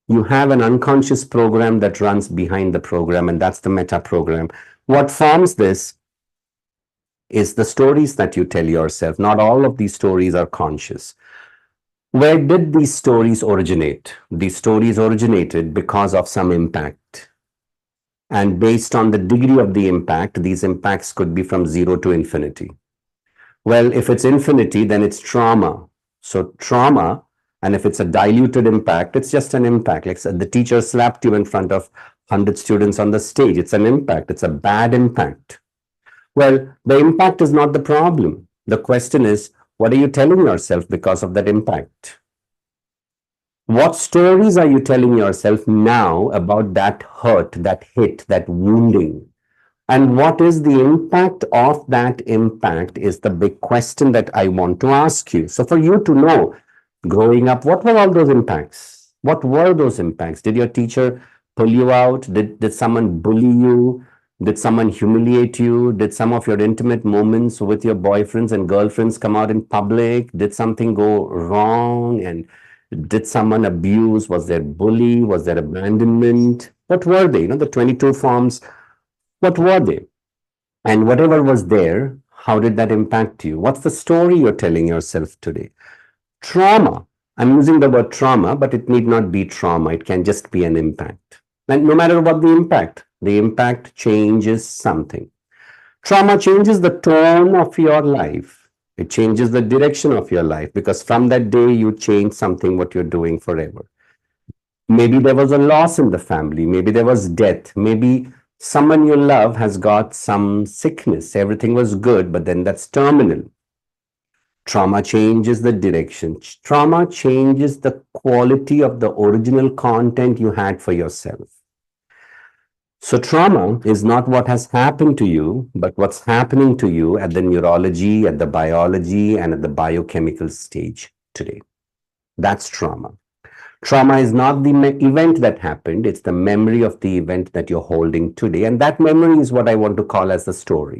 You have an unconscious program that runs behind the program, and that's the meta program. What forms this is the stories that you tell yourself. Not all of these stories are conscious. Where did these stories originate? These stories originated because of some impact. And based on the degree of the impact, these impacts could be from 0 to infinity. Well, if it's infinity, then it's trauma. So trauma, and if it's a diluted impact, it's just an impact. Like the teacher slapped you in front of 100 students on the stage. It's an impact. It's a bad impact. Well, the impact is not the problem. The question is, what are you telling yourself because of that impact? What stories are you telling yourself now about that hurt, that hit, that wounding? And what is the impact of that impact is the big question that I want to ask you. So for you to know, growing up, what were all those impacts? What were those impacts? Did your teacher pull you out? Did someone bully you? Did someone humiliate you? Did some of your intimate moments with your boyfriends and girlfriends come out in public? Did something go wrong? And did someone abuse? Was there bully? Was there abandonment? What were they? The 22 forms, what were they? And whatever was there, how did that impact you? What's the story you're telling yourself today? Trauma. I'm using the word trauma, but it need not be trauma. It can just be an impact. And no matter what the impact changes something. Trauma changes the tone of your life. It changes the direction of your life because from that day, you change something what you're doing forever. Maybe there was a loss in the family. Maybe there was death. Maybe someone you love has got some sickness. Everything was good, but then that's terminal. Trauma changes the direction. Trauma changes the quality of the original content you had for yourself. So trauma is not what has happened to you, but what's happening to you at the neurology, at the biology, and at the biochemical stage today. That's trauma. Trauma is not the event that happened, it's the memory of the event that you're holding today. And that memory is what I want to call as the story.